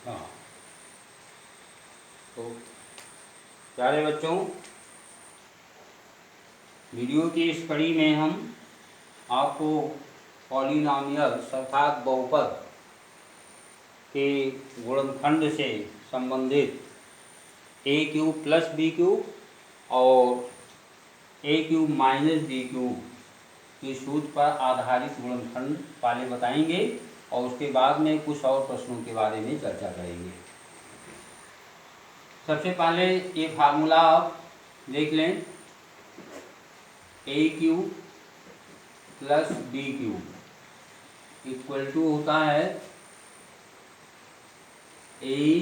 हाँ, तो प्यारे बच्चों, वीडियो की इस कड़ी में हम आपको पॉलिनॉमियल्स अर्थात बहुपद के गुणनखंड से संबंधित ए क्यूब प्लस बी क्यूब और A cube minus B cube के सूत्र पर आधारित गुणनखंड वाले बताएंगे और उसके बाद में कुछ और प्रश्नों के बारे में चर्चा करेंगे। सबसे पहले ये फार्मूला आप देख लें, A cube plus B cube equal to होता है ए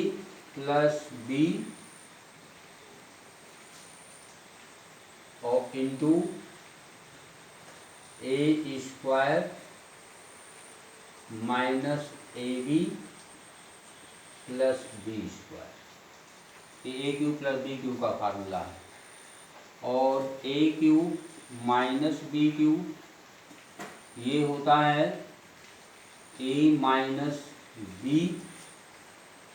प्लस बी और into A square minus A B plus B square. ये ए क्यूब प्लस बी क्यूब का फार्मूला है। और A cube minus B cube ये होता है ए माइनस बी,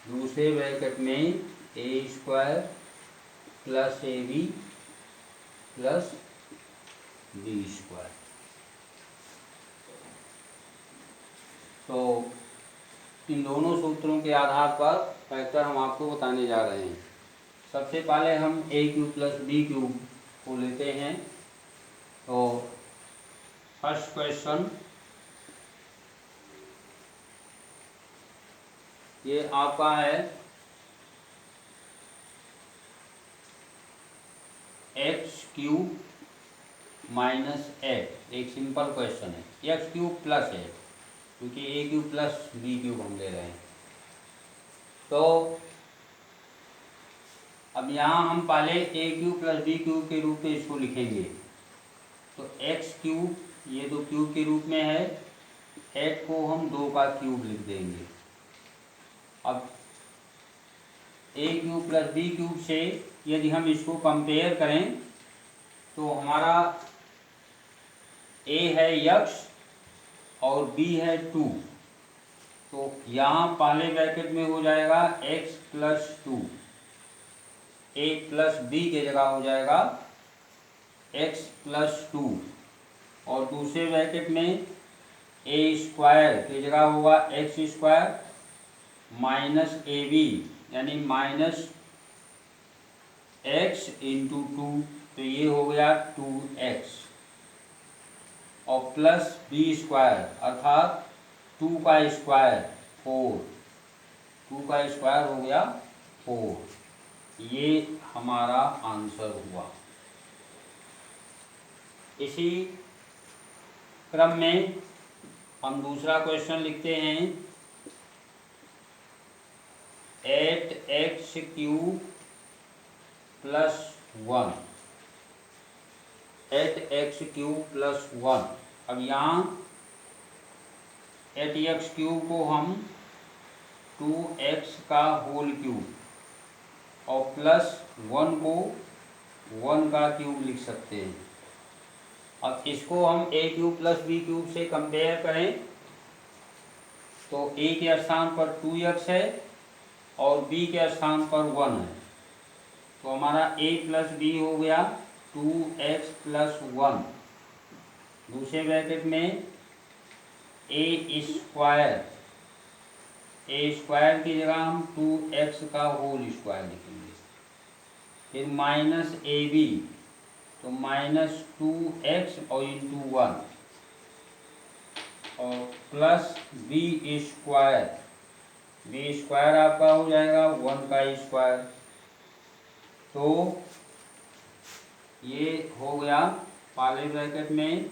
दूसरे ब्रैकेट में A square plus A B plus B square. तो इन दोनों सूत्रों के आधार पर फैक्टर हम आपको बताने जा रहे हैं। सबसे पहले हम a cube plus B cube को लेते हैं। तो फर्स्ट क्वेश्चन ये आपका है एक्स क्यूब माइनस एट, एक सिंपल क्वेश्चन है। एक्स क्यूब प्लस एट, क्योंकि ए क्यूब प्लस बी क्यूब हम ले रहे हैं। तो अब यहाँ हम पहले ए क्यूब प्लस बी क्यूब के रूप में इसको लिखेंगे। तो एक्स क्यूब ये तो क्यूब के रूप में है, एट को हम 2 का क्यूब लिख देंगे। अब a cube plus B cube से यदि हम इसको कंपेयर करें तो हमारा ए है यक्स और बी है 2। तो यहाँ पहले ब्रैकेट में हो जाएगा एक्स प्लस 2, ए प्लस बी के जगह हो जाएगा एक्स प्लस 2 और दूसरे ब्रैकेट में ए स्क्वायर की जगह होगा एक्स स्क्वायर माइनस ए बी यानी माइनस एक्स इंटू 2, तो ये हो गया 2x और प्लस बी स्क्वायर अर्थात 2 का स्क्वायर 4, 2 का स्क्वायर हो गया 4। ये हमारा आंसर हुआ। इसी क्रम में हम दूसरा क्वेश्चन लिखते हैं 8x cube plus 1, 8x cube plus 1। अब यहाँ 8x क्यूब को हम 2x का होल क्यूब और प्लस 1 को 1 का क्यूब लिख सकते हैं। अब इसको हम a cube plus B cube से कंपेयर करें तो ए के स्थान पर 2x है और बी के स्थान पर 1 है। तो हमारा a प्लस बी हो गया 2x प्लस 1, दूसरे ब्रैकेट में ए स्क्वायर की जगह हम 2x का होल स्क्वायर लिखेंगे। फिर माइनस ए बी, तो माइनस 2x और इंटू 1 और प्लस बी स्क्वायर आपका हो जाएगा 1 का स्क्वायर। तो ये हो गया पहले ब्रैकेट में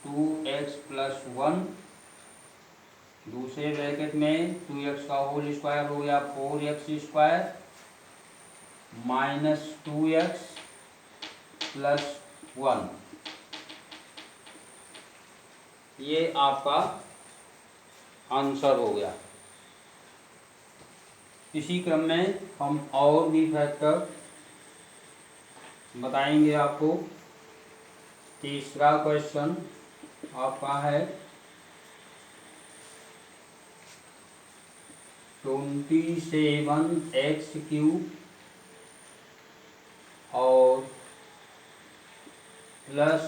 2x प्लस 1, दूसरे ब्रैकेट में 2x का होल स्क्वायर हो गया 4x square minus 2x plus 1। ये आपका आंसर हो गया। इसी क्रम में हम और भी फैक्टर बताएंगे आपको। तीसरा क्वेश्चन आपका है 27x³ और प्लस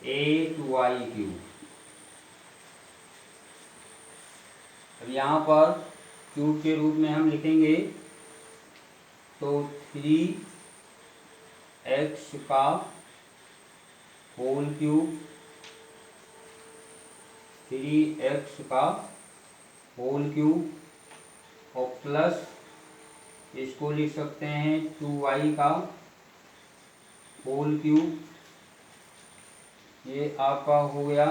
8y³। अब यहाँ पर क्यूब के रूप में हम लिखेंगे तो 3x का होल क्यूब, 3x का होल क्यूब और प्लस इसको लिख सकते हैं 2y का होल क्यूब। ये आपका हो गया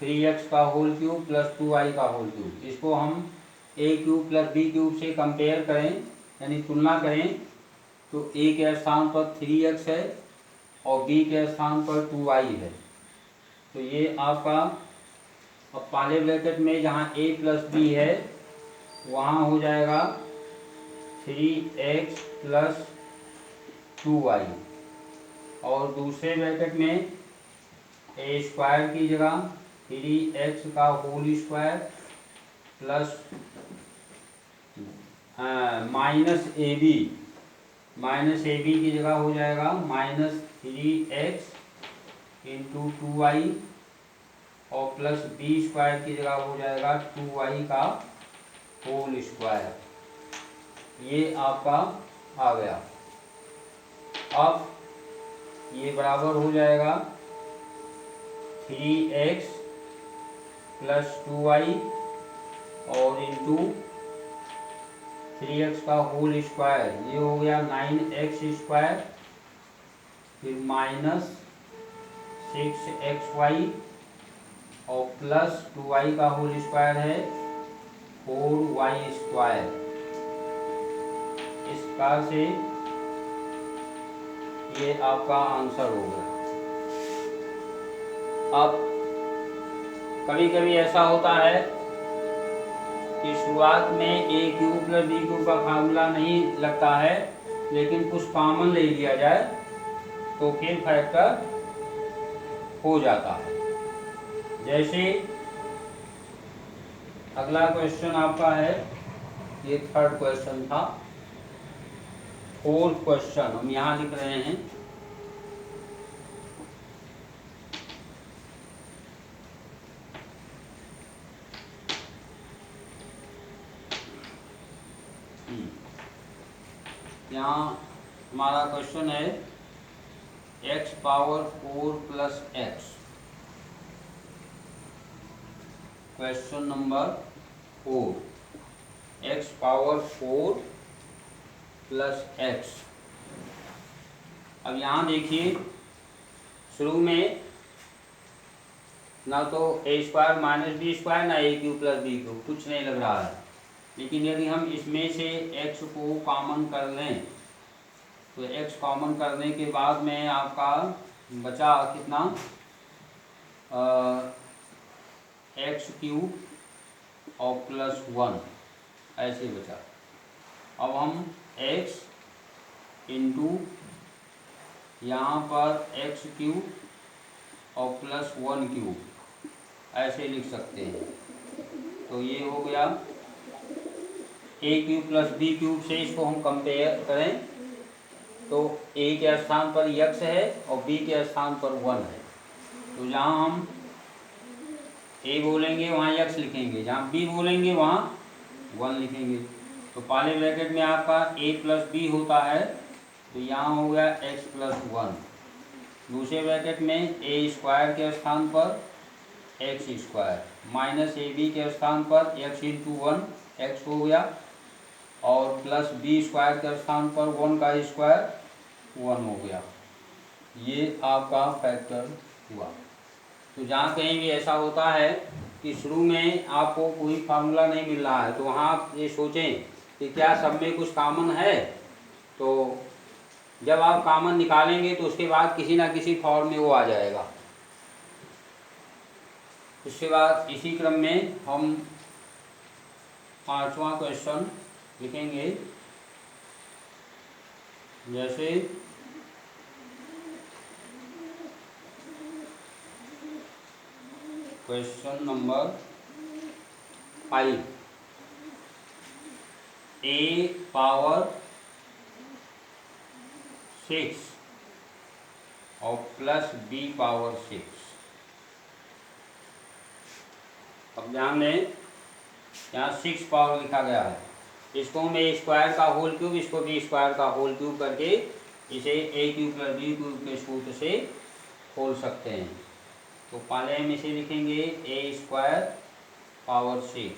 3x का होल क्यूब प्लस 2y का होल क्यूब। इसको हम a³ प्लस b³ से कंपेयर करें यानी तुलना करें तो a के स्थान पर 3x है और b के स्थान पर 2y है। तो ये आपका अब पहले ब्रैकेट में जहाँ a प्लस b है वहाँ हो जाएगा 3x प्लस 2y और दूसरे ब्रैकेट में a² की जगह 3x का whole square plus minus A B की जगह हो जाएगा -3x इंटू 2y और प्लस b² की जगह हो जाएगा 2y का होल स्क्वायर। ये आपका आ गया। अब ये बराबर हो जाएगा 3x प्लस 2y और इंटू 3x का होल स्क्वायर, ये हो गया 9x², फिर माइनस 6xy और प्लस 2y का होल स्क्वायर है 4y²। इस प्रकार से ये आपका आंसर हो गया। अब कभी कभी ऐसा होता है कि शुरुआत में a³ प्लस b³ का फार्मूला नहीं लगता है, लेकिन कुछ कॉमन ले लिया जाए तो फिर फैक्टर हो जाता है। जैसे अगला क्वेश्चन आपका है, ये थर्ड क्वेश्चन था। फोर्थ क्वेश्चन हम यहाँ लिख रहे हैं। यहाँ हमारा क्वेश्चन है x power 4 plus x। Question number 4, x power 4 plus x। अब यहाँ देखिए शुरू में ना तो a² माइनस b² ना a³ प्लस b³ कुछ नहीं लग रहा है, लेकिन यदि हम इसमें से x को कॉमन कर लें तो x कॉमन करने के बाद में आपका बचा कितना x³ और प्लस 1 ऐसे बचा। अब हम x इंटू यहाँ पर x³ और प्लस 1³ ऐसे लिख सकते हैं। तो ये हो गया a³ प्लस b³ से इसको हम कंपेयर करें तो a के स्थान पर x है और b के स्थान पर 1 है। तो जहाँ हम a बोलेंगे वहाँ x लिखेंगे, जहाँ b बोलेंगे वहाँ 1 लिखेंगे। तो पहले ब्रैकेट में आपका a प्लस b होता है तो यहाँ हो गया x प्लस 1। दूसरे ब्रैकेट में a² के स्थान पर x² माइनस ab के स्थान पर x इंटू 1 x हो गया और प्लस b² के स्थान पर 1 का स्क्वायर 1 हो गया। ये आपका फैक्टर हुआ। तो जहाँ कहीं भी ऐसा होता है कि शुरू में आपको कोई फार्मूला नहीं मिल रहा है तो वहाँ आप ये सोचें कि क्या सब में कुछ कॉमन है। तो जब आप कॉमन निकालेंगे तो उसके बाद किसी ना किसी फॉर्म में वो आ जाएगा। उसके बाद इसी क्रम में हम 5वां क्वेश्चन लिखेंगे। जैसे क्वेश्चन नंबर 5, a पावर 6 और प्लस b पावर 6। अब ध्यान दें, यहाँ 6 पावर लिखा गया है, इसको हम ए स्क्वायर का होल क्यूब, इसको बी स्क्वायर का होल क्यूब करके इसे ए क्यूब प्लस बी क्यूब के सूत्र से खोल सकते हैं। तो पहले हम इसे लिखेंगे ए स्क्वायर पावर 6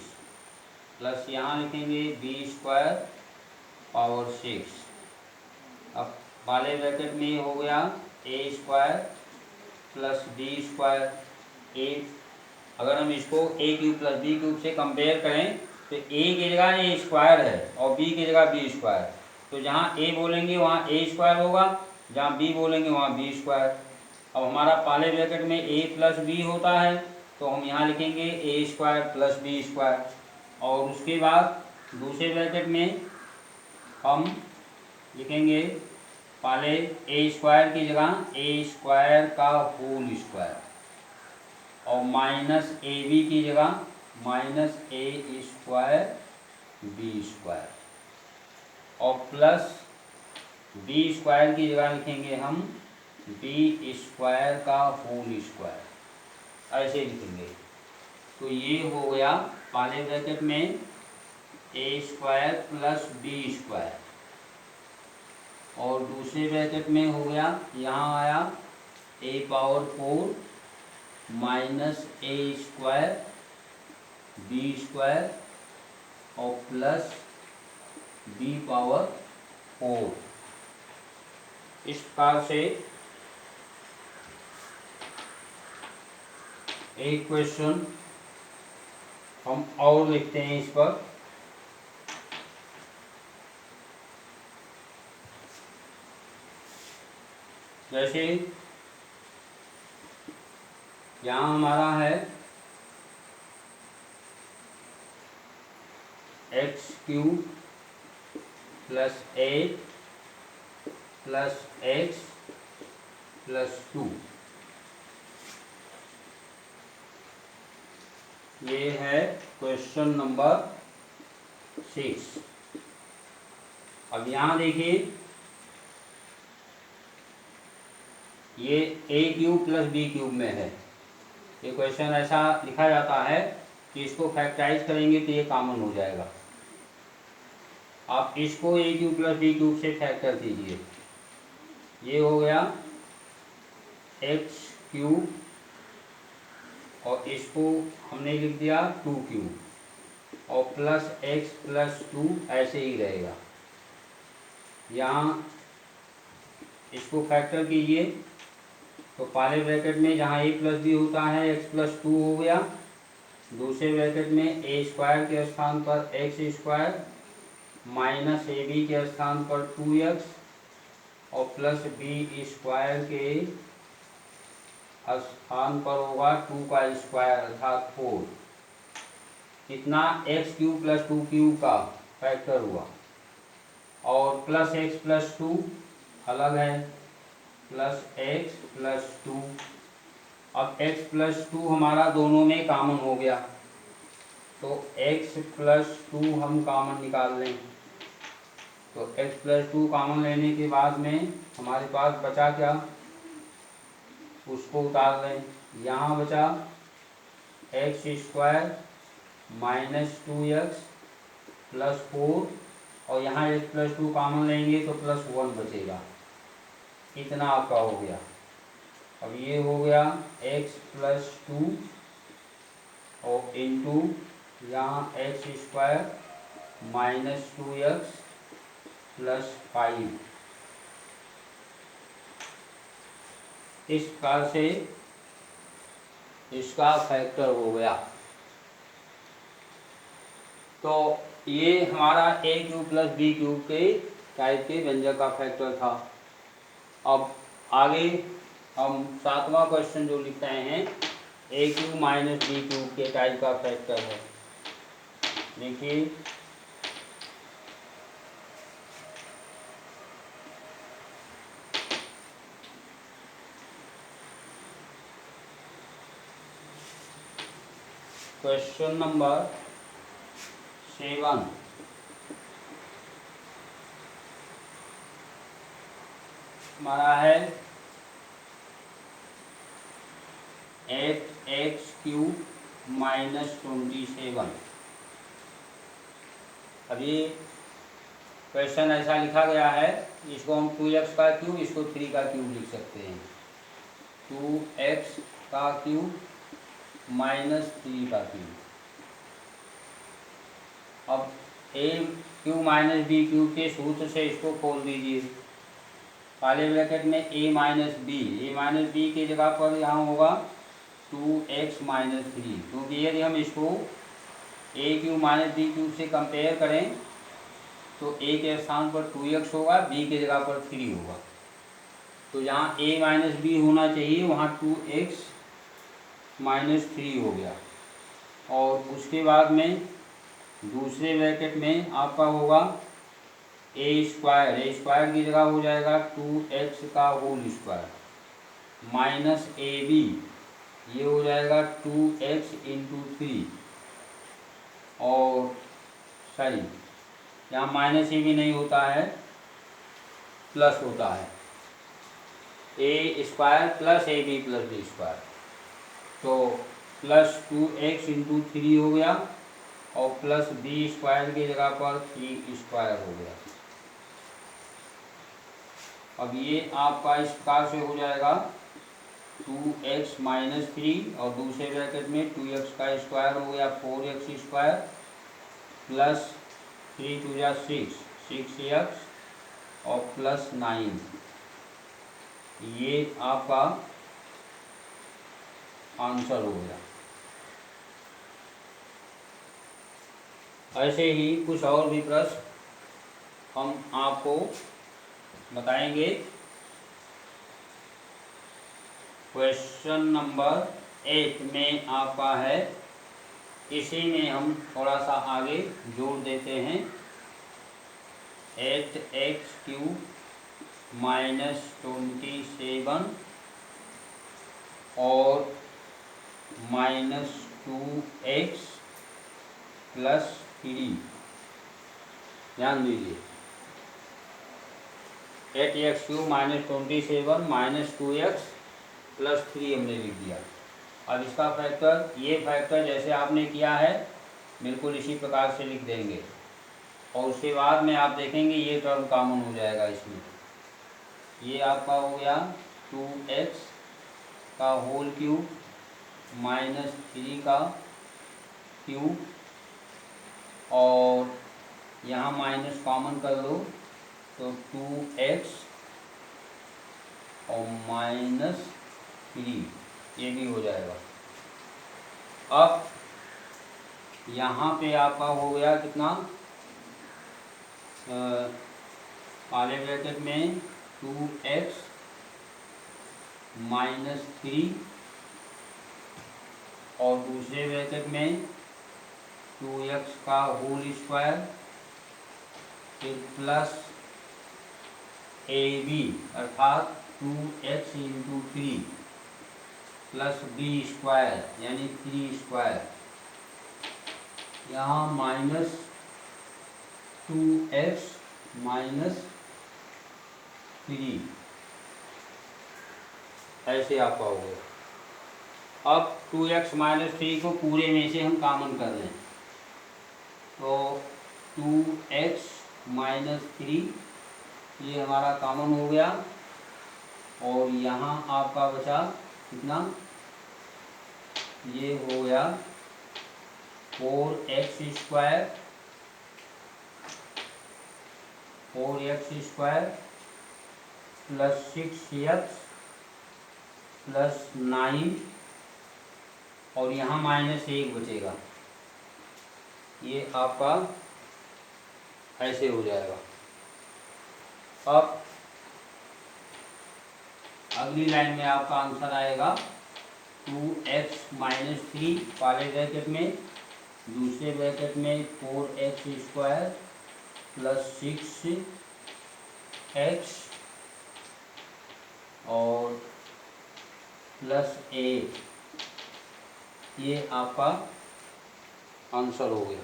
प्लस यहाँ लिखेंगे बी स्क्वायर पावर 6। अब वाले ब्रैकेट में हो गया A square plus B square. ए अगर हम इसको a cube plus B cube से कंपेयर करें तो ए की जगह ए स्क्वायर है और बी की जगह बी स्क्वायर। तो जहाँ ए बोलेंगे वहाँ ए स्क्वायर होगा, जहाँ बी बोलेंगे वहाँ बी स्क्वायर। अब हमारा पहले ब्रैकेट में ए प्लस बी होता है तो हम यहाँ लिखेंगे ए स्क्वायर प्लस बी स्क्वायर, और उसके बाद दूसरे ब्रैकेट में हम लिखेंगे पहले ए स्क्वायर की जगह ए स्क्वायर का होल स्क्वायर और माइनस ए बी की जगह minus A square B square और प्लस बी स्क्वायर की जगह लिखेंगे हम बी स्क्वायर का होल स्क्वायर, ऐसे लिखेंगे। तो ये हो गया पहले ब्रैकेट में A square plus B square और दूसरे ब्रैकेट में हो गया, यहाँ आया ए power 4 minus A square B square और प्लस बी पावर 4। इस प्रकार से एक क्वेश्चन हम और लिखते हैं इस पर। जैसे यहाँ हमारा है x cube plus 8 plus x plus 2। ये है क्वेश्चन नंबर 6। अब यहाँ देखिए ये ए क्यूब प्लस बी क्यूब में है। ये क्वेश्चन ऐसा लिखा जाता है कि इसको फैक्टराइज करेंगे तो ये कॉमन हो जाएगा। आप इसको a cube plus B cube से फैक्टर कीजिए, ये हो गया एक्स क्यूब और इसको हमने लिख दिया 2 क्यूब और प्लस एक्स प्लस 2 ऐसे ही रहेगा। यहाँ इसको फैक्टर कीजिए तो पहले ब्रैकेट में जहाँ ए प्लस बी होता है एक्स प्लस 2 हो गया, दूसरे ब्रैकेट में ए स्क्वायर के स्थान पर एक्स स्क्वायर माइनस ए बी के स्थान पर 2x और प्लस बी स्क्वायर के स्थान पर होगा 2 का स्क्वायर अर्थात 4। इतना एक्स क्यूब प्लस 2 क्यूब का फैक्टर हुआ और प्लस एक्स प्लस 2 अलग है, प्लस एक्स प्लस 2। अब x प्लस 2 हमारा दोनों में कॉमन हो गया तो x प्लस 2 हम कॉमन निकाल लें। तो x प्लस 2 कॉमन लेने के बाद में हमारे पास बचा क्या, उसको उतार लें। यहाँ बचा x square minus 2x plus 4 और यहाँ x प्लस 2 कॉमन लेंगे तो प्लस 1 बचेगा। इतना आपका हो गया। अब ये हो गया x प्लस 2 और इंटू यहाँ x square minus 2x plus 5। इस प्रकार से इसका फैक्टर हो गया। तो ये हमारा a cube plus B cube के टाइप के व्यंजक का फैक्टर था। अब आगे हम 7वां क्वेश्चन जो लिख रहे हैं ए क्यूब माइनस बी क्यूब के टाइप का फैक्टर है। देखिए क्वेश्चन नंबर 7 हमारा है 8x³ -27। अभी क्वेश्चन ऐसा लिखा गया है, इसको हम 2x का क्यूब, इसको 3 का क्यूब लिख सकते हैं। 2x का क्यूब -3 का क्यूब। अब a³ - b³ के सूत्र से इसको खोल दीजिए। पहले ब्रैकेट में a - b की जगह पर यहाँ होगा 2x - 3, क्योंकि यदि हम इसको a³ - b³ से कंपेयर करें तो a के स्थान पर 2x होगा, b की जगह पर 3 होगा। तो जहाँ a - b होना चाहिए वहाँ 2x - 3 हो गया। और उसके बाद में दूसरे ब्रैकेट में आपका होगा a² की जगह हो जाएगा 2x का होल स्क्वायर माइनस ab, ये हो जाएगा 2x × 3। और सॉरी, यहाँ -ab नहीं होता है, प्लस होता है, a² + ab + b²। तो प्लस 2x × 3 हो गया और प्लस b² की जगह पर 3² हो गया। अब ये आपका इस प्रकार से हो जाएगा 2x - 3 और दूसरे ब्रैकेट में 2x का स्क्वायर हो गया 4x² प्लस 3 × 2 = 6, 6x और प्लस 9। ये आपका आंसर हो गया। ऐसे ही कुछ और भी प्रश्न हम आपको बताएंगे। क्वेश्चन नंबर 8 में आपका है, इसी में हम थोड़ा सा आगे जोड़ देते हैं। 8x³ -27 और -2x + 3। ध्यान दीजिए, 8x³ -27 -2x + 3 हमने लिख दिया। अब इसका फैक्टर, ये फैक्टर जैसे आपने किया है बिल्कुल इसी प्रकार से लिख देंगे। और उसके बाद में आप देखेंगे ये टर्म कॉमन हो जाएगा इसमें। ये आपका हो गया 2x का होल क्यूब -3 का क्यूब, और यहाँ माइनस कॉमन कर लो तो 2x और -3 ये भी हो जाएगा। अब यहाँ पे आपका हो गया कितना, पहले ब्रैकेट में 2x - 3 और दूसरे ब्रैकेट में 2x का होल स्क्वायर फिर प्लस ab अर्थात 2x × 3 प्लस b² यानी 3², यहाँ -2x - 3 ऐसे आपका हो गया। अब 2x - 3 को पूरे में से हम कॉमन कर लें तो 2x - 3 ये हमारा कॉमन हो गया। और यहाँ आपका बचा कितना, ये हो गया 4x² प्लस 6x प्लस 9 और यहाँ -1 बचेगा। ये आपका ऐसे हो जाएगा। अब अगली लाइन में आपका आंसर आएगा 2x - 3 पहले ब्रैकेट में, दूसरे ब्रैकेट में 4x² प्लस 6x और प्लस 8, ये आपका आंसर हो गया।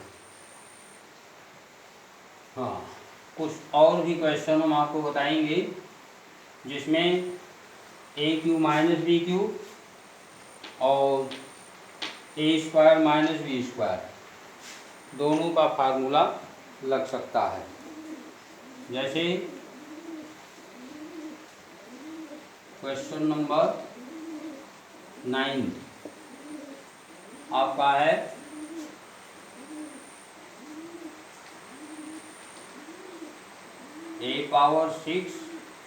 हाँ, कुछ और भी क्वेश्चन हम आपको बताएंगे जिसमें ए क्यू माइनस बी क्यू और ए स्क्वायर माइनस बी स्क्वायर दोनों का फार्मूला लग सकता है। जैसे क्वेश्चन नंबर 9 आपका है a power 6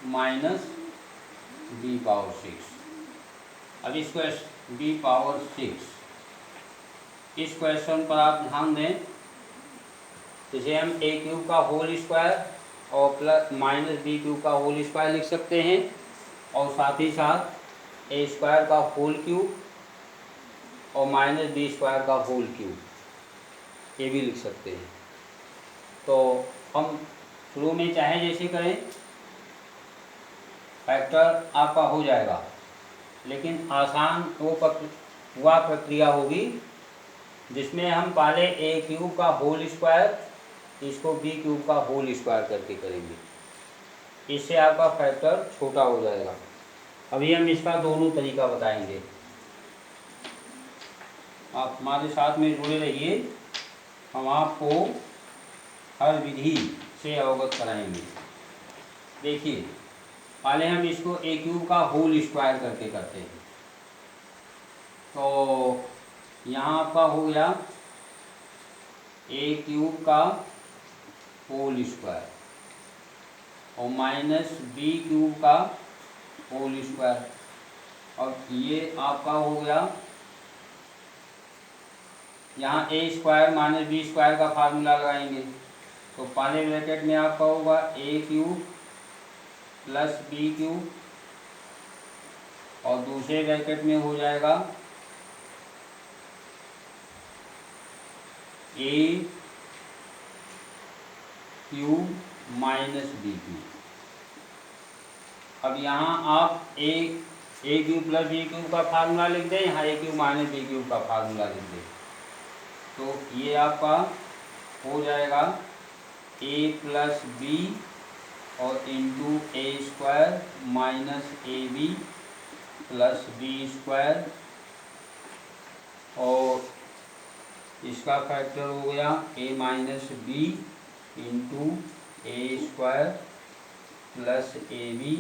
minus b power 6। अब इस क्वेश्चन b पावर 6 इस क्वेश्चन पर आप ध्यान दें। इसे हम a क्यूब का होल स्क्वायर और प्लस माइनस बी क्यूब का होल स्क्वायर लिख सकते हैं और साथ ही साथ ए स्क्वायर का होल क्यूब और माइनस बी स्क्वायर का होल क्यूब ये भी लिख सकते हैं। तो हम शुरू में चाहे जैसे करें फैक्टर आपका हो जाएगा, लेकिन आसान वह प्रक्रिया होगी जिसमें हम पहले ए क्यूब का होल स्क्वायर इसको बी क्यूब का होल स्क्वायर करके करेंगे। इससे आपका फैक्टर छोटा हो जाएगा। अभी हम इसका दोनों तरीका बताएंगे। आप हमारे साथ में जुड़े रहिए, हम आपको हर विधि से अवगत कराएंगे। देखिए, पहले हम इसको ए क्यूब का होल स्क्वायर करके करते हैं। तो यहाँ आपका हो गया ए क्यूब का होल स्क्वायर और माइनस बी क्यूब का होल स्क्वायर, और ये आपका हो गया यहाँ A square minus B square का फार्मूला लगाएंगे। तो पहले ब्रैकेट में आपका होगा ए क्यूब प्लस बी क्यूब और दूसरे ब्रैकेट में हो जाएगा ए क्यूब माइनस बी क्यूब। अब यहाँ आप ए क्यूब प्लस बी क्यूब का फार्मूला लिख दें, यहाँ ए क्यूब माइनस बी क्यूब का फार्मूला लिख दें। तो ये आपका हो जाएगा ए प्लस बी और into A square minus A B plus B square, और इसका फैक्टर हो गया A minus B into A square plus A B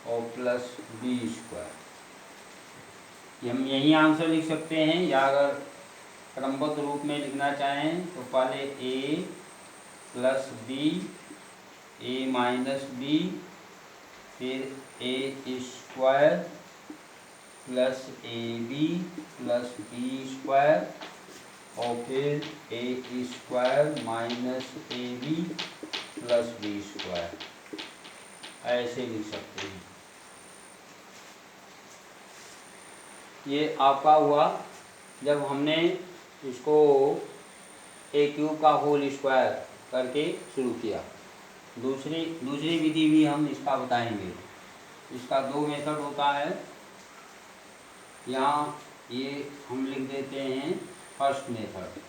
और प्लस बी स्क्वायर। हम यही आंसर लिख सकते हैं, या अगर क्रमबद्ध रूप में लिखना चाहें तो पहले A plus B A minus B फिर A square plus A B plus B square और फिर A square minus A B plus B square, ऐसे लिख सकते हैं। ये आपका हुआ जब हमने इसको ए क्यूब का होल स्क्वायर करके शुरू किया। दूसरी विधि भी हम इसका बताएंगे। इसका दो मेथड होता है। यहाँ ये हम लिख देते हैं फर्स्ट मेथड।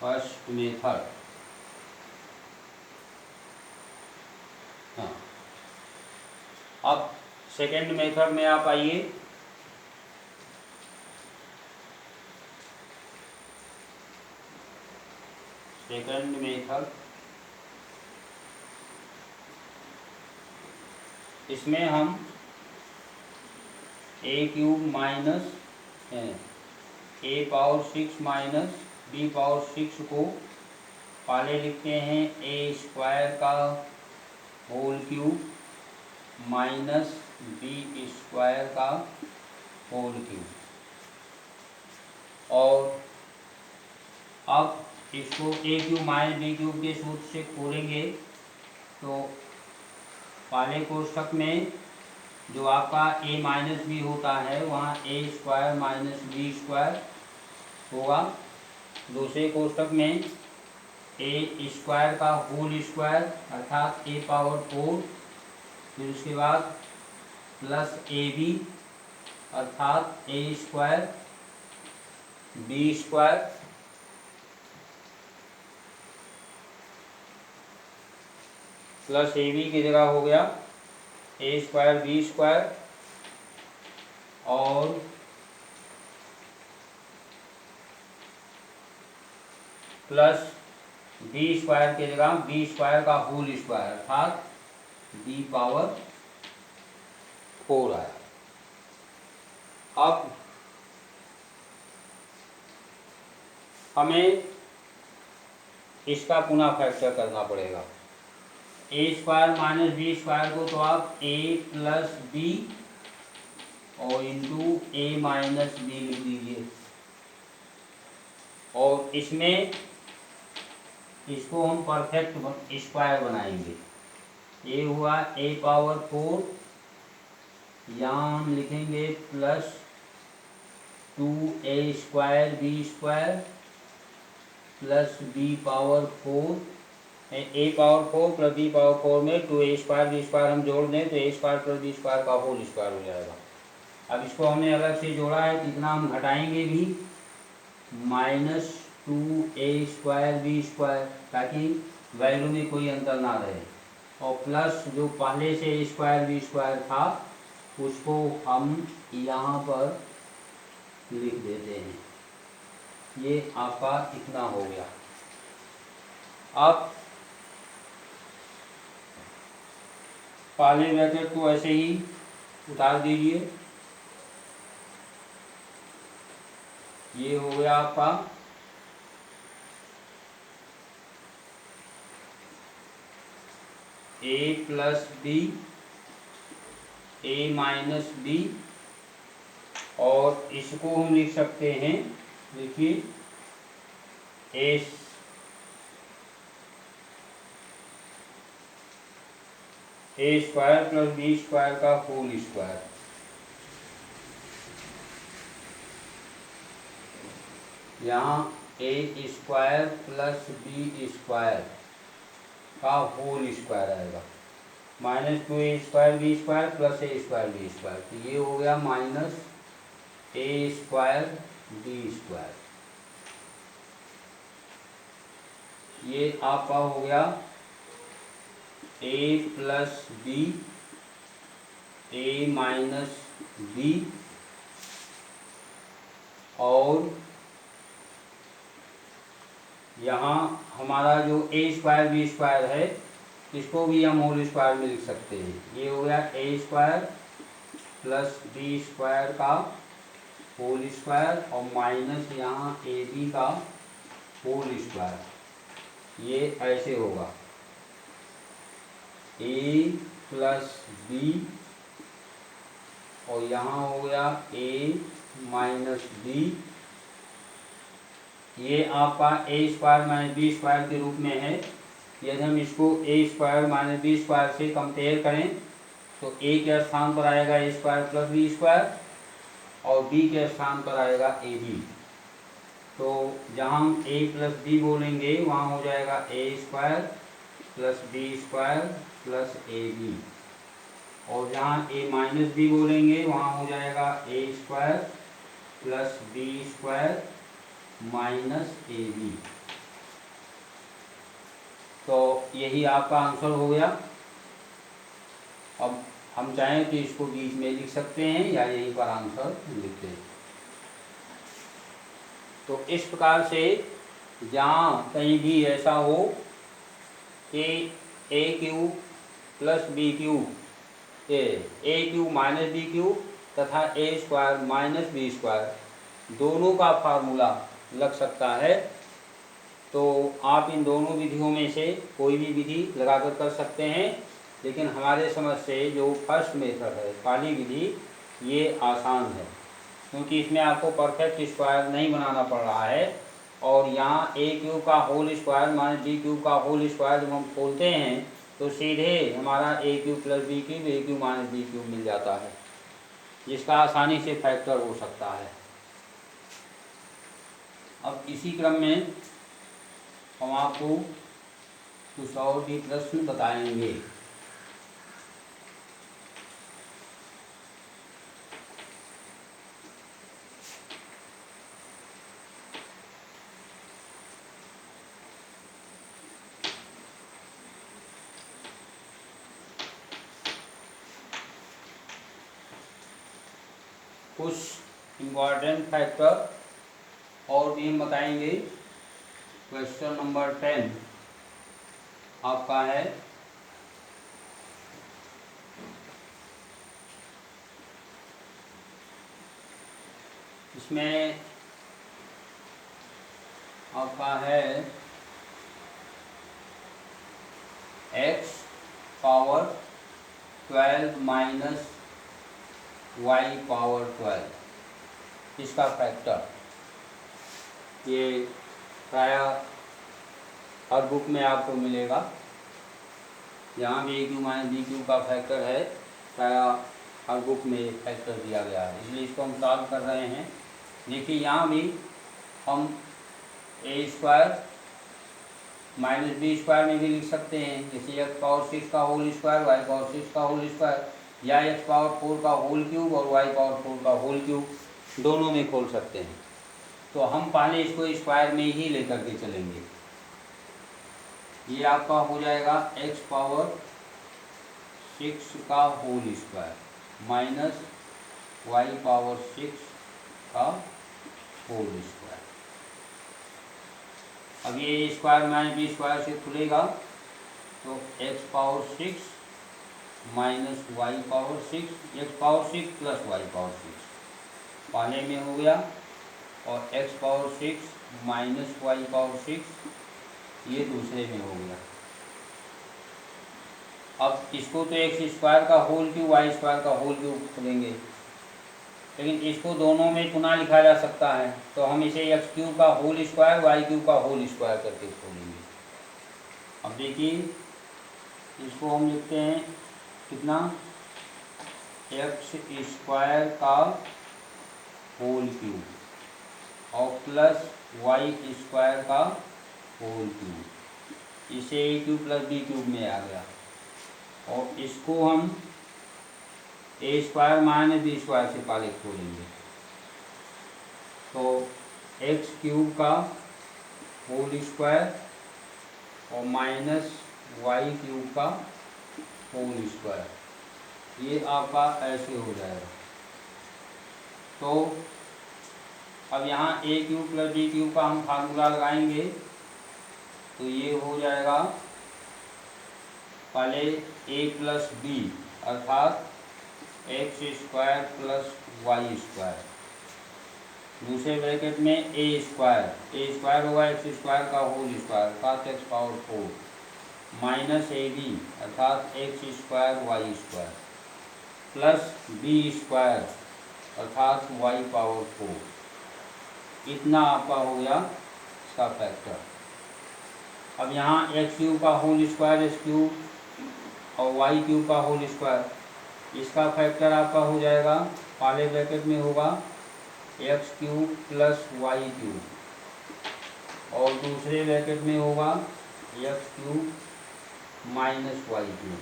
फर्स्ट मेथड, हाँ। अब सेकेंड मेथड में आप आइए। सेकेंड मेथड, इसमें हम a cube minus a power 6 minus b power 6 को पहले लिखते हैं ए स्क्वायर का whole cube minus B square का होल क्यूब, और अब इसको a cube minus B cube के सूत्र से खोलेंगे तो पहले कोष्ठक में जो आपका ए माइनस बी होता है वहाँ ए स्क्वायर माइनस बी स्क्वायर होगा, दूसरे कोष्टक में ए स्क्वायर का होल स्क्वायर अर्थात ए पावर 4, फिर उसके बाद प्लस ए बी अर्थात A square B square plus A B की जगह हो गया ए स्क्वायर बी स्क्वायर और प्लस बी स्क्वायर की जगह बी स्क्वायर का होल स्क्वायर अर्थात बी पावर 4 आया। अब हमें इसका पुनः फैक्टर करना पड़ेगा। A square minus B square को तो आप ए प्लस बी और इंटू ए माइनस बी लिख दीजिए, और इसमें इसको हम परफेक्ट स्क्वायर बनाएंगे। ये हुआ ए पावर 4, यहाँ हम लिखेंगे plus 2a square B square plus b power 4, a power 4 plus b power 4 में 2a स्क्वायर बी स्क्वायर हम जोड़ दें तो ए स्क्वायर प्लस बी स्क्वायर का होल स्क्वायर हो जाएगा। अब इसको हमने अलग से जोड़ा है, कितना हम घटाएंगे भी, minus 2a square B square, ताकि वैल्यू में कोई अंतर ना रहे, और प्लस जो पहले से ए स्क्वायर बी स्क्वायर था उसको हम यहाँ पर लिख देते हैं। ये आपका इतना हो गया। अब पहले ब्रैकेट को ऐसे ही उतार दीजिए, ये हो गया आपका A plus B A minus B, और इसको हम लिख सकते हैं, देखिए A square plus B square का होल स्क्वायर, यहाँ A square plus B square का होल स्क्वायर आएगा, minus 2a square B square plus A square B square, तो ये हो गया minus A square B square. ये आपका हो गया A plus B A minus B, और यहाँ हमारा जो ए स्क्वायर बी स्क्वायर है इसको भी हम होल स्क्वायर में लिख सकते हैं। ये हो गया A square plus B square का होल स्क्वायर और माइनस यहाँ ए बी का होल स्क्वायर, ये ऐसे होगा ए प्लस बी और यहाँ हो गया ए माइनस बी। ये आपका a square minus B square के रूप में है। यदि हम इसको a square minus B square से कंपेयर करें तो ए के स्थान पर आएगा a square plus B square और बी के स्थान पर आएगा ए बी। तो जहाँ हम ए प्लस बी बोलेंगे वहाँ हो जाएगा A square plus B square plus A B, और जहाँ ए माइनस बी बोलेंगे वहाँ हो जाएगा A square plus B square minus A B. तो यही आपका आंसर हो गया। अब हम चाहें तो इसको बीच में लिख सकते हैं या यहीं पर आंसर लिखते हैं। तो इस प्रकार से जहाँ कहीं भी ऐसा हो कि ए cube plus B cube a cube minus B cube तथा ए स्क्वायर माइनस बी स्क्वायर दोनों का फार्मूला लग सकता है, तो आप इन दोनों विधियों में से कोई भी विधि लगाकर कर सकते हैं। लेकिन हमारे समझ से जो फर्स्ट मेथड है, पहली विधि, ये आसान है क्योंकि इसमें आपको परफेक्ट स्क्वायर नहीं बनाना पड़ रहा है। और यहाँ ए क्यूब का whole square minus B cube का होल स्क्वायर जब हम खोलते हैं तो सीधे हमारा a cube plus B cube a cube minus B cube मिल जाता है, जिसका आसानी से फैक्टर हो सकता है। अब इसी क्रम में हम आपको कुछ और भी प्रश्न बताएंगे। कुछ इम्पॉर्टेंट फैक्टर और भी हम बताएंगे। क्वेश्चन नंबर 10 आपका है, इसमें आपका है x power 12 minus y power 12 इसका फैक्टर। ये प्राय हर बुक में आपको मिलेगा। यहाँ भी ए क्यू माइनस बी क्यू का फैक्टर है, प्राय हर बुक में फैक्टर दिया गया है, इसलिए इसको हम सॉल्व कर रहे हैं। देखिए यहाँ भी हम ए स्क्वायर माइनस बी स्क्वायर में भी लिख सकते हैं, जैसे एक्स पावर 6 का होल स्क्वायर, वाई पावर 6 का होल स्क्वायर, या एक्स पावर 4 का होल क्यूब और वाई पावर 4 का होल क्यूब, दोनों में खोल सकते हैं। तो हम पहले इसको स्क्वायर में ही लेकर के चलेंगे। ये आपका हो जाएगा एक्स पावर 6 का whole square minus Y power 6 का होल स्क्वायर। अब ये स्क्वायर माइनस बी स्क्वायर से खुलेगा तो x power 6 minus Y power 6, x power 6 plus y power 6 पहले में हो गया, और x power 6 minus Y power 6 ये दूसरे में हो गया। अब इसको तो एक्स स्क्वायर का होल क्यूब वाई स्क्वायर का होल क्यूब खोलेंगे, लेकिन इसको दोनों में पुनः लिखा जा सकता है, तो हम इसे एक्स क्यूब का होल स्क्वायर वाई क्यूब का होल स्क्वायर करके खोलेंगे। अब देखिए इसको हम लिखते हैं कितना, एक्स स्क्वायर का होल क्यूब और प्लस वाई स्क्वायर का होल क्यूब, इसे ए क्यूब प्लस बी क्यूब में आ गया। और इसको हम ए स्क्वायर माइनस बी स्क्वायर से पहले खोलेंगे, तो एक्स क्यूब का होल स्क्वायर और माइनस वाई क्यूब का होल स्क्वायर, ये आपका ऐसे हो जाएगा। तो अब यहाँ ए क्यूब प्लस बी क्यूब का हम फार्मूला लगाएंगे, तो ये हो जाएगा पहले ए प्लस बी अर्थात X square plus Y square, दूसरे ब्रैकेट में ए स्क्वायर होगा एक्स स्क्वायर का होल स्क्वायर अर्थात एक्स पावर 4 माइनस ए बी अर्थात X square Y square plus B square अर्थात वाई पावर 4, इतना आपका हो गया इसका फैक्टर। अब यहाँ एक्स क्यूब का होल स्क्वायर एक्स क्यूब और वाई क्यूब का होल स्क्वायर, इसका फैक्टर आपका हो जाएगा, पहले ब्रैकेट में होगा x cube plus y cube और दूसरे ब्रैकेट में होगा x cube minus y cube,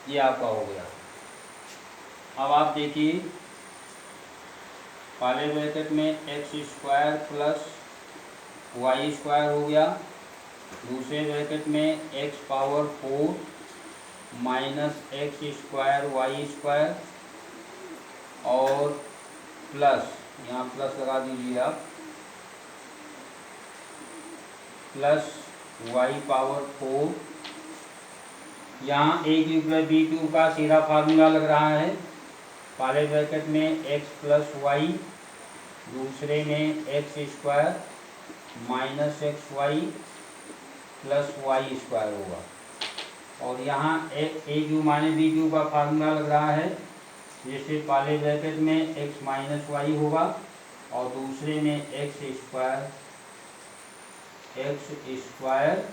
ये आपका हो गया। अब आप देखिए पहले ब्रैकेट में x square plus Y square हो गया, दूसरे ब्रैकेट में x power 4 minus x square Y square और प्लस, यहाँ प्लस लगा दीजिए आप, प्लस वाई पावर 4, यहाँ ए क्यूब प्लस बी क्यूब का सीधा फार्मूला लग रहा है, पहले ब्रैकेट में एक्स प्लस वाई, दूसरे में x square minus x y plus Y square होगा, और यहाँ ए क्यूब माइनस बी क्यूब का फार्मूला लग रहा है, जैसे पहले ब्रैकेट में एक्स माइनस वाई होगा और दूसरे में एक्स स्क्वायर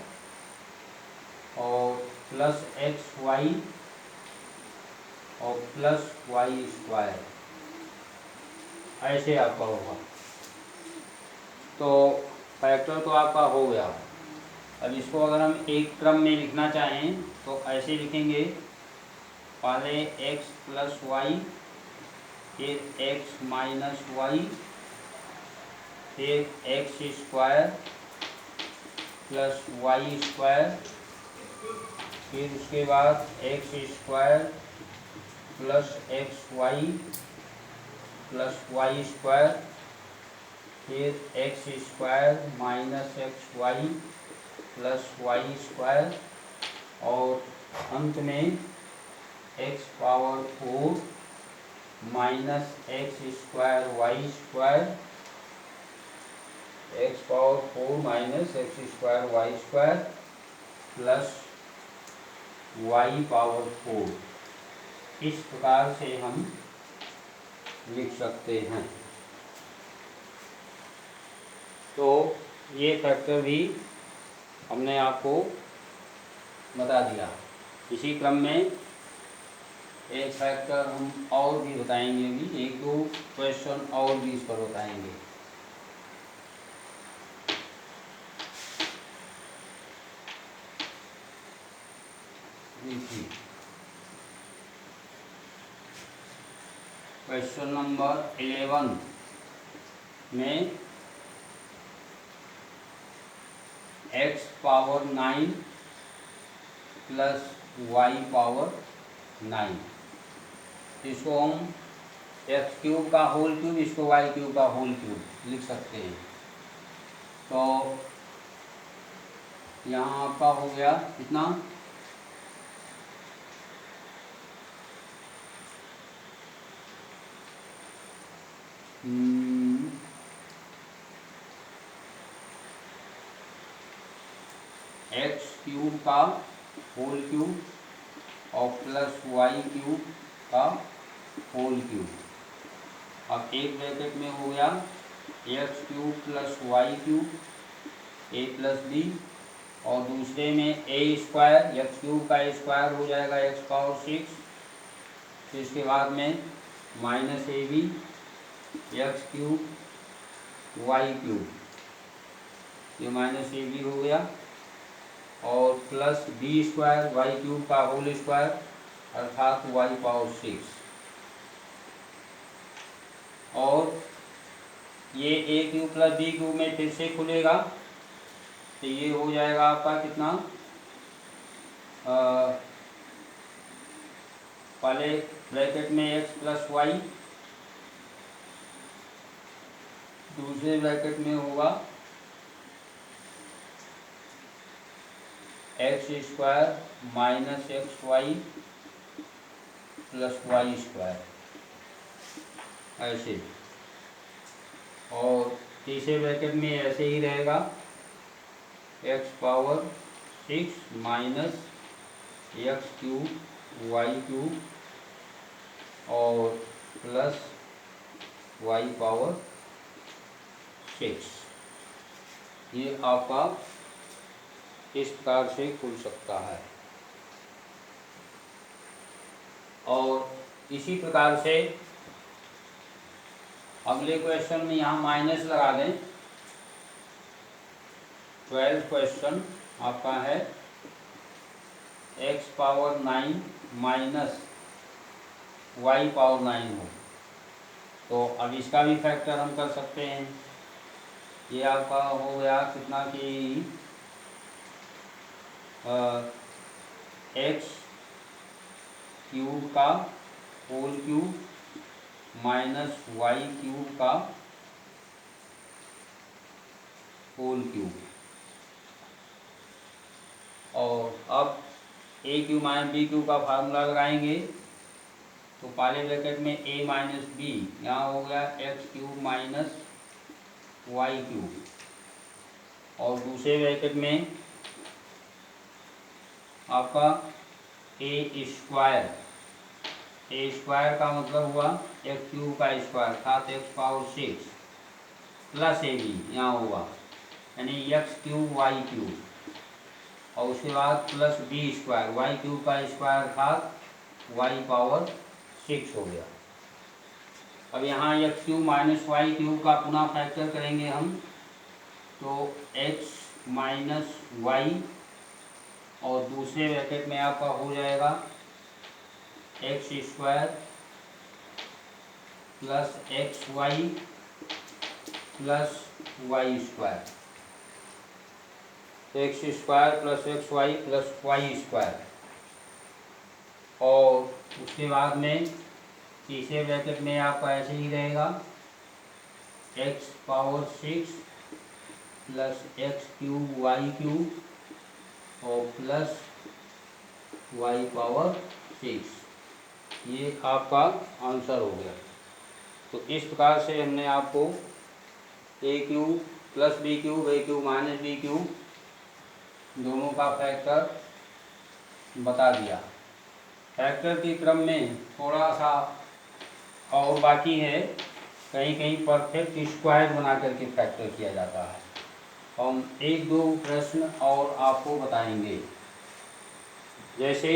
और प्लस एक्स वाई और प्लस वाई स्क्वायर, ऐसे आपका होगा। तो फैक्टर तो आपका हो गया। अब इसको अगर हम एक क्रम में लिखना चाहें तो ऐसे लिखेंगे, पहले x प्लस वाई, फिर x माइनस वाई, फिर x square plus Y square, फिर उसके बाद x square plus x y plus Y square, फिर x square minus x y plus Y square, और अंत में x power 4 minus x square Y square, x power 4 minus x square Y square plus y power 4। इस प्रकार से हम लिख सकते हैं। तो ये फैक्टर भी हमने आपको बता दिया। इसी क्रम में एक फैक्टर हम और भी बताएंगे, भी एक दो क्वेश्चन और भी इस पर बताएंगे। क्वेश्चन नंबर 11 में x power 9 plus y power 9, इसको हम एक्स क्यूब का होल क्यूब, इसको वाई क्यूब का होल क्यूब लिख सकते हैं। तो यहाँ आपका हो गया कितना, एक्स क्यूब का होल क्यूब और प्लस वाई क्यूब का होल क्यूब। अब एक ब्रैकेट में हो गया x cube plus y cube a plus B, और दूसरे में ए स्क्वायर, एक्स क्यूब का ए स्क्वायर हो जाएगा एक्स पावर 6, फिर इसके बाद में माइनस ए b x cube y cube, ये माइनस ए बी हो गया, और plus B square y cube का होल स्क्वायर अर्थात वाई पावर 6, और ये ए क्यूब प्लस बी क्यूब में फिर से खुलेगा, तो ये हो जाएगा आपका कितना, पहले ब्रैकेट में एक्स प्लस वाई, दूसरे ब्रैकेट में होगा x square minus x y plus Y square, ऐसे, और तीसरे ब्रैकेट में ऐसे ही रहेगा x power 6 minus x cube y cube और प्लस वाई पावर 6। ये आपका इस प्रकार से खुल सकता है। और इसी प्रकार से अगले क्वेश्चन में यहाँ माइनस लगा दें। 12th क्वेश्चन आपका है x power 9 minus Y power 9 हो, तो अब इसका भी फैक्टर हम कर सकते हैं। ये आपका हो गया कितना कि एक्स क्यूब का whole cube minus y cube का होल क्यूब, और अब a cube minus B cube का फार्मूला लगाएंगे, तो पहले ब्रैकेट में ए माइनस बी, यहाँ हो गया x cube minus y cube, और दूसरे ब्रैकेट में आपका ए स्क्वायर, ए स्क्वायर का मतलब हुआ एक्स क्यूब का स्क्वायर अर्थात एक्स पावर 6 प्लस ए बी यहाँ होगा, यानी एक्स क्यूब वाई क्यूब, और उसके बाद plus B square y cube का स्क्वायर अर्थात वाई पावर 6 हो गया। अब यहाँ x cube minus y cube का पुनः फैक्टर करेंगे हम, तो x माइनस वाई और दूसरे ब्रैकेट में आपका हो जाएगा x square plus x y plus Y square, x square plus x y plus Y square. और उसके बाद में तीसरे ब्रैकेट में आपका ऐसे ही रहेगा x power 6 plus x cube y cube और प्लस वाई पावर 6। ये आपका आंसर हो गया। तो इस प्रकार से हमने आपको ए cube plus B cube a cube minus B cube दोनों का फैक्टर बता दिया। फैक्टर के क्रम में थोड़ा सा और बाकी है, कहीं कहीं परफेक्ट स्क्वायर बना करके फैक्टर किया जाता है। हम एक दो प्रश्न और आपको बताएंगे। जैसे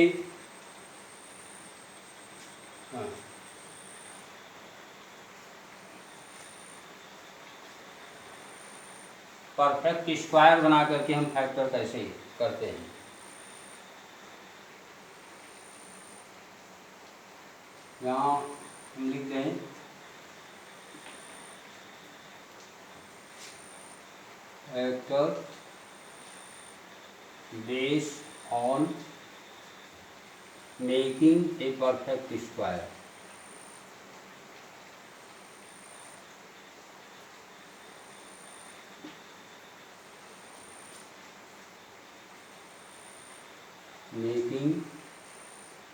परफेक्ट स्क्वायर बना करके हम फैक्टर कैसे करते हैं। यहाँ हम लिख दें factor based on making a perfect square. Making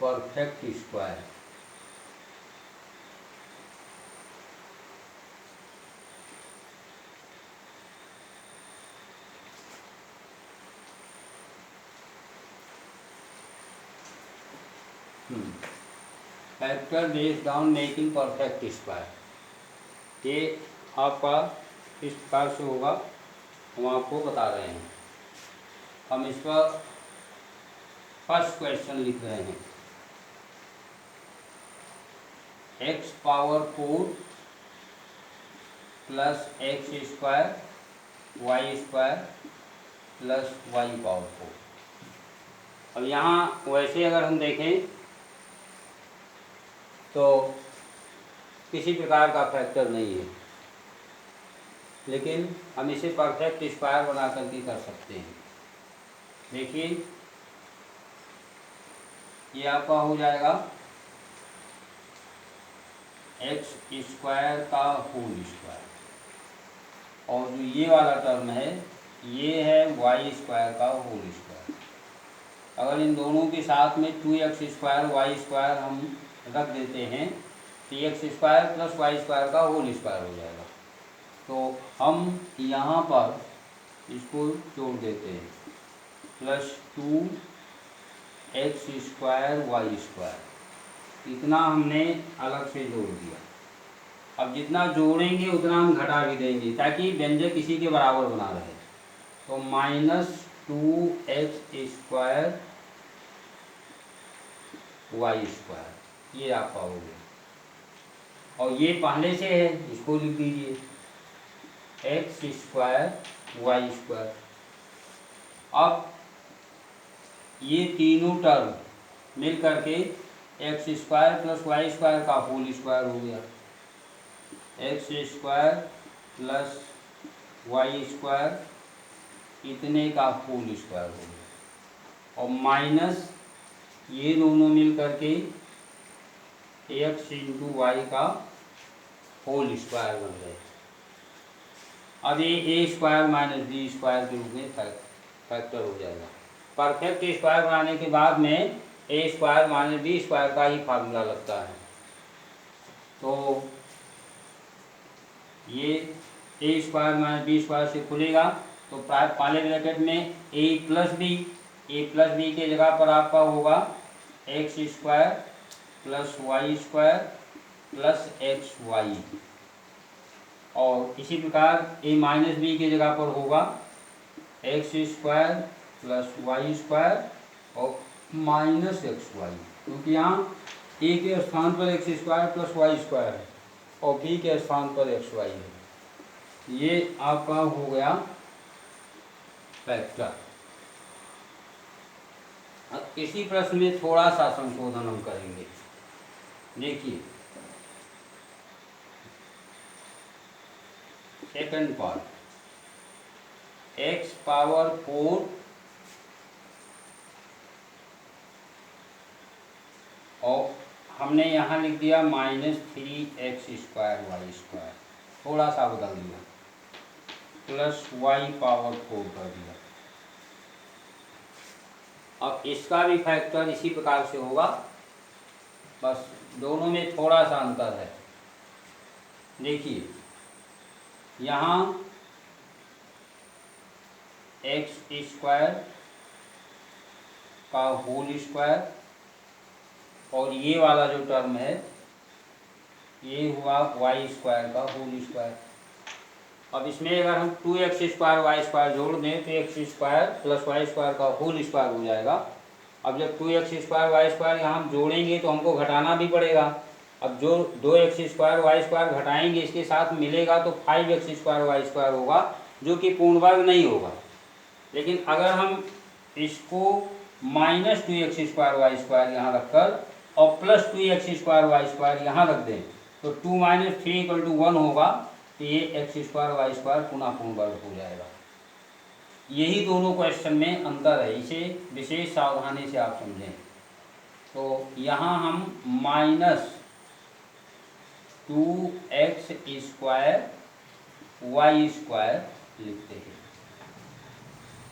perfect square. Factor based on making perfect square, ये आपका इस प्रकार से होगा, हम आपको बता रहे हैं। हम इस पर फर्स्ट क्वेश्चन लिख रहे हैं। X power 4 plus x square Y square plus y power 4। अब यहाँ वैसे अगर हम देखें तो किसी प्रकार का फैक्टर नहीं है, लेकिन हम इसे परफेक्ट स्क्वायर बना करके कर सकते हैं। देखिए ये आपका हो जाएगा एक्स स्क्वायर का होल स्क्वायर, और जो ये वाला टर्म है ये है वाई स्क्वायर का होल स्क्वायर। अगर इन दोनों के साथ में 2x स्क्वायर वाई स्क्वायर हम रख देते हैं तो x square plus Y square का होल स्क्वायर हो जाएगा। तो हम यहाँ पर इसको जोड़ देते हैं plus 2x square Y square, इतना हमने अलग से जोड़ दिया। अब जितना जोड़ेंगे उतना हम घटा भी देंगे ताकि व्यंजक इसी के बराबर बना रहे। तो -2x स्क्वायर वाई स्क्वायर ये आपका हो गया, और ये पहले से है इसको लिख दीजिए एक्स स्क्वायर वाई स्क्वायर। अब ये तीनों टर्म मिल करके x square plus Y square का होल स्क्वायर हो गया, x square plus Y square इतने का होल स्क्वायर हो गया, और माइनस ये दोनों मिल करके एक्स इंटू वाई का होल स्क्वायर बन गए। अब ये ए स्क्वायर माइनस बी स्क्वायर के रूप में फैक्टर हो जाएगा। परफेक्ट स्क्वायर बनाने के बाद में A square minus B square का ही फार्मूला लगता है। तो ये ए स्क्वायर माइनस बी स्क्वायर से खुलेगा तो पहले ब्रैकेट में ए प्लस बी के जगह पर आपका होगा x square plus Y square plus x y, और इसी प्रकार ए माइनस बी के जगह पर होगा x square plus Y square और माइनस एक्स वाई, क्योंकि यहाँ ए के स्थान पर x square plus Y square है और बी के स्थान पर एक्स वाई है। ये आपका हो गया फैक्टर। अब इसी प्रश्न में थोड़ा सा संशोधन हम करेंगे। देखिए सेकंड पार्ट, x पावर 4 और हमने यहाँ लिख दिया -3x² y², थोड़ा सा बदल दिया, प्लस y पावर 4 कर दिया। अब इसका भी फैक्टर इसी प्रकार से होगा, बस दोनों में थोड़ा सा अंतर है। देखिए यहाँ x² का होल स्क्वायर और ये वाला जो टर्म है ये हुआ y² का होल स्क्वायर। अब इसमें अगर हम 2x² y² जोड़ दें तो x² प्लस y² का होल स्क्वायर हो जाएगा। अब जब 2x² y² यहाँ हम जोड़ेंगे तो हमको घटाना भी पड़ेगा। अब जो 2x² y² घटाएंगे इसके साथ मिलेगा तो 5x² y² होगा, जो कि पूर्ण वर्ग नहीं होगा। लेकिन अगर हम इसको -2x² y² यहाँ रखकर और प्लस 2x² y² यहाँ रख दें तो 2 - 3 = 1 होगा, तो ये x² y² पुनः पूर्ण वर्ग हो जाएगा। यही दोनों क्वेश्चन में अंतर है, इसे विशेष सावधानी से आप समझें। तो यहाँ हम -2x² y² लिखते हैं।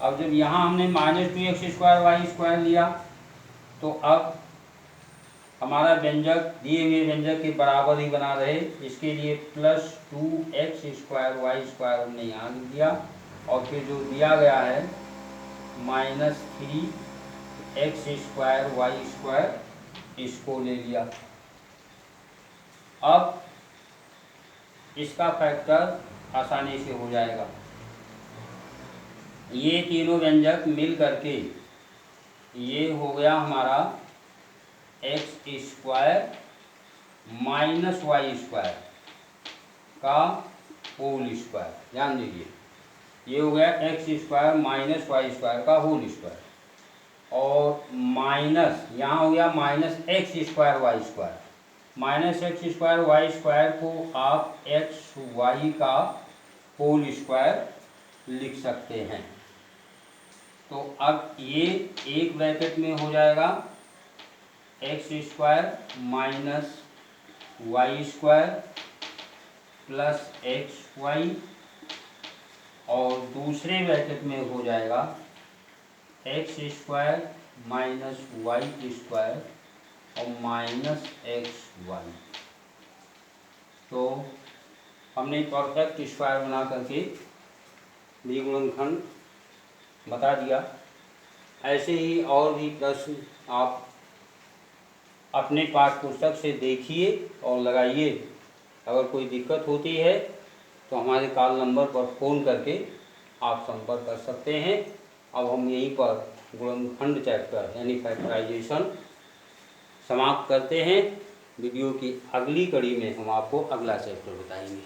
अब जब यहाँ हमने -2x² y² लिया तो अब हमारा व्यंजक दिए हुए व्यंजक के बराबर ही बना रहे, इसके लिए प्लस 2x² y² हमने यहाँ लिख दिया और फिर जो दिया गया है -3x² y² इसको ले लिया। अब इसका फैक्टर आसानी से हो जाएगा। ये तीनों व्यंजक मिल करके ये हो गया हमारा x² - y² का होल स्क्वायर। ध्यान दीजिए ये हो गया x² - y² का होल स्क्वायर और माइनस यहाँ हो गया -x² y²। -x² y² को आप xy का होल स्क्वायर लिख सकते हैं। तो अब ये एक ब्रैकेट में हो जाएगा x² - y² प्लस xy और दूसरे ब्रैकेट में हो जाएगा x² - y² और -xy। तो हमने परफेक्ट स्क्वायर बना करके द्विगुणनखंड बता दिया। ऐसे ही और भी प्रश्न आप अपने पाठ्य पुस्तक से देखिए और लगाइए। अगर कोई दिक्कत होती है तो हमारे कॉल नंबर पर फ़ोन करके आप संपर्क कर सकते हैं। अब हम यहीं पर गुणनखंड चैप्टर यानी फैक्टराइजेशन समाप्त करते हैं। वीडियो की अगली कड़ी में हम आपको अगला चैप्टर बताएंगे।